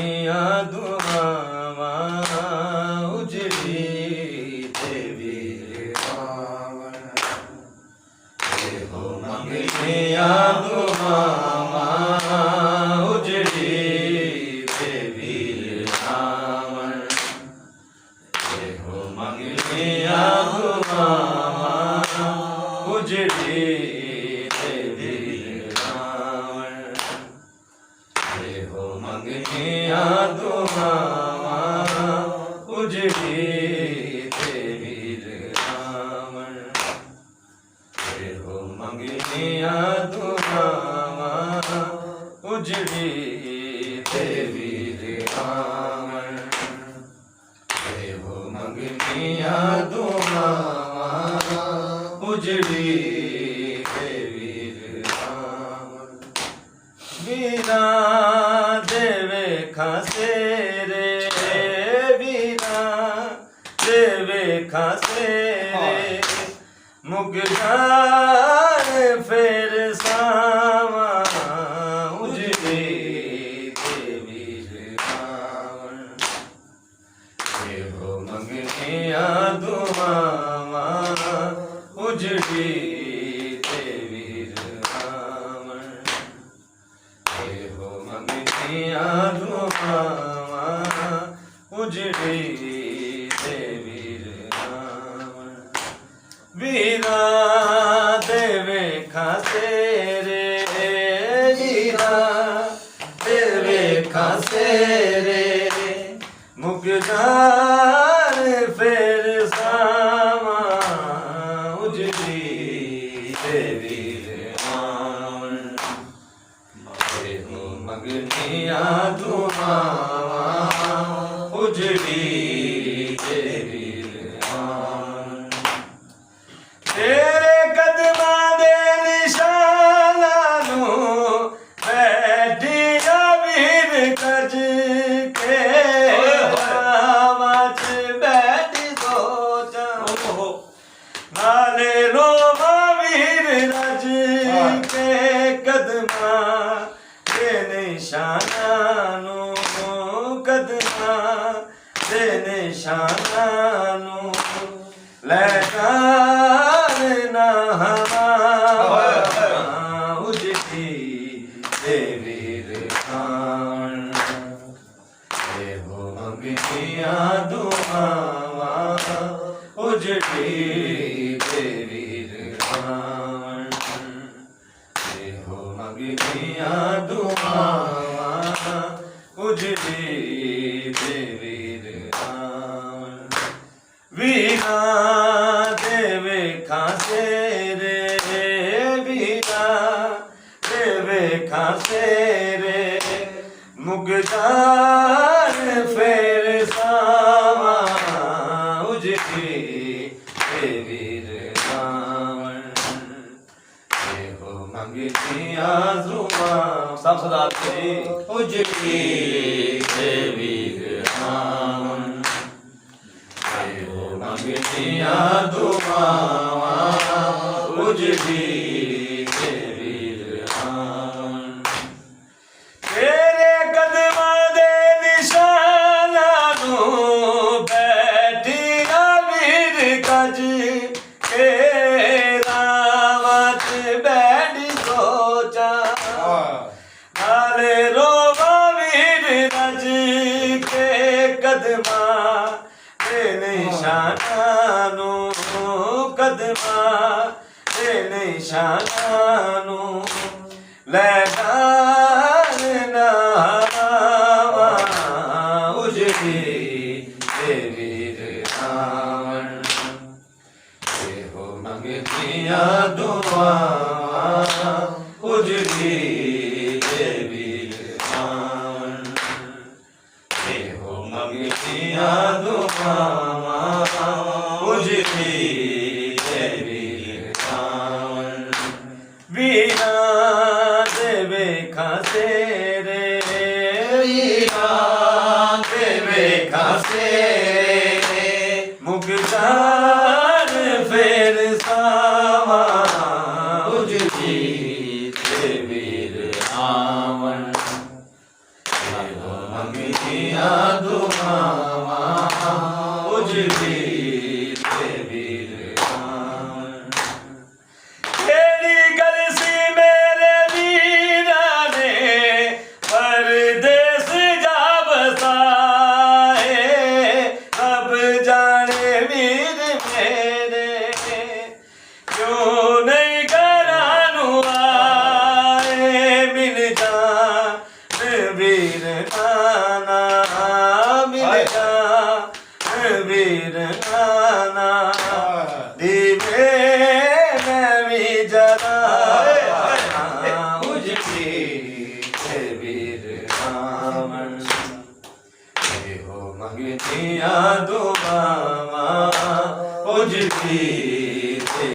ਮੰਗਣੀਆਂ ਦੁਆਵਾਂ ਉਜੜੀ ਤੇ ਵੀਰ ਆਵਣ ਇਹੋ ਮੰਗਣੀਆਂ ਦੁਆਵਾਂ ਉਜੜੀ ਤੇ ਵੀਰ ਆਵਣ ਇਹੋ ਮੰਗਣੀਆਂ ਦੁਆਵਾਂ ਉਜੜੀ ਤੇ ਵੀਰ ਆਵਣ ਇਹੋ ਮੰਗਣੀਆਂ ਦੁਆਵਾਂ ਉਜੜੀ ਤੇ ਵੀਰ ਆਵਣ ਇਹੋ ਮੰਗਣੀਆਂ ਦੁਆਵਾਂ ਉਜੜੀ ਤੇ ਵੀਰ ਆਵਣ ਇਹੋ ਮੰਗਣੀਆਂ ਦੁਆਵਾਂ ਉਜੜੀ ਤੇ ਵੀਰ ਆਵਣ ਵੀਰਾ ਦੇਵੇ ਖਾਸੇਰੇ ਵੀਰਾ ਦੇਵੇ ਖਾਸੇਰੇ ਮੁਗਦਾਰ ਫੇਰ ਸਾਵਾਂ ਉਜੜੀ ਤੇ ਵੀਰ ਆਵਣ ਇਹੋ ਮੰਗਣੀਆਂ ਦੁਆਵਾਂ ਉਜੜੀ ਤੇ ਵੀਰ ਆਵਣ ਇਹੋ ਮੰਗਣੀਆਂ ਦੁਆਵਾਂ ਉਜੜੀ ਤੇ ਵੀਰ ਆਵਣ ਵੀਰਾ ਦੇਵੇ ਖਾਸੇਰੇ ਵੀਰਾ ਦੇਵੇ ਖਾਸੇਰੇ ਮੁਗਦਾਰ ਫੇਰ ਸਾਵਾਂ ਉਜੜੀ ਤੇ ਵੀਰ ਆਵਣ ਇਹੋ ਮੰਗਣੀਆਂ ਦੁਆਵਾਂ ਉਜੜੀ ਤੇ ਵੀਰ ਆਵਣ ਤੇਰੇ ਕਦਮਾਂ ਦੇ ਨਿਸ਼ਾਨਾਂ ਨੂੰ ਬੈਠੀਆਂ ਵੀਰ ਕੱਜ ਕੇ ਰਾਵਾਂ ਚ ਬੈਠ ਸੋਚਾਂ ਨਾਲੇ ਰੋਵਾਂ ਵੀਰ ਰੱਜ ਕੇ ਕਦਮਾਂ ਦੇ ਨਿਸ਼ਾਨਾਂ ਨੂੰ ਕਦਮਾਂ ਦੇ ਨਿਸ਼ਾਨਾਂ ਨੂੰ ਲੈ ਨਾ ਹਵਾ ਉਜੜੀ ਤੇ ਵੀਰ ਆਵਣ ਇਹੋ ਮੰਗਣੀਆਂ ਦੁਆਵਾਂ ਉਜੜੀ ਤੇ ਵੀਰ ਆਵਣ ਇਹੋ ਮੰਗਣੀਆਂ ਦੁਆਵਾਂ ਉਜੜੀ ਤੇ ਵੀਰ ਆਵਣ ਵੀਰਾ ਦੇਵੇ ਖਾਸੇਰੇ ਵੀਰਾ ਦੇਵੇ ਖਾਸੇਰੇ ਮੁਗਦਾਰ ਫੇਰ ਸਾਵਾਂ ਉਜੜੀ ਤੇ ਵੀਰ ਆਵਣ ਇਹੋ ਮੰਗਣੀਆਂ ਦੁਆਵਾਂ ਸਭ ਸਦਾਤ ਜੀ ਉਜੜੀ ਤੇ ਵੀਰ ਆਵਣ ਇਹੋ ਮੰਗਣੀਆਂ ਦੁਆਵਾਂ ਉਜੜੀ ਤੇ ਵੀਰ ਆਵਣ ਤੇਰੇ ਕਦਮਾਂ ਦੇ ਨਿਸ਼ਾਨਾਂ ਨੂੰ ਬੈਠੀਆਂ ਵੀਰ ਕੱਜ ਕੇ ਰਾਵਾਂ ਚ ਬੈਠ ਸੋਚਾਂ ਨਾਲੇ ਰੋਵਾਂ ਵੀਰ ਰੱਜ ਕੇ ਕਦਮਾਂ ਦੇ ਨਿਸ਼ਾਨਾਂ ਨੂੰ ਕਦਮਾਂ ਦੇ ਨਿਸ਼ਾਨਾਂ ਨੂੰ ਲੈ ਨਾ ਹਵਾ ਉਜੜੀ ਤੇ ਵੀਰ ਆਵਣ ਇਹੋ ਮੰਗਣੀਆਂ ਦੁਆਵਾਂ ਉਜੜੀ ਤੇ ਵੀਰ ਆਵਣ ਇਹੋ ਮੰਗਣੀਆਂ ਦੁਆਵਾਂ ਉਜੜੀ ਤੇ ਵੀਰ ਆਵਣ ਵੀਰਾ ਦੇਵੇ ਖਾਸੇਰੇ ਵੀਰਾ ਦੇਵੇ ਖਾਸੇਰੇ ਮੁਗਦਾਰ ਫੇਰ ਸਾਵਾਂ ਉਜੜੀ ਤੇ ਵੀਰ ਆਵਣ ਤੇ ਵੀਰ ਰਾਵਣ ਇਹੋ ਮੰਗਦੀਆਂ ਦੁਆਵਾਂ ਪੁੱਜਦੀ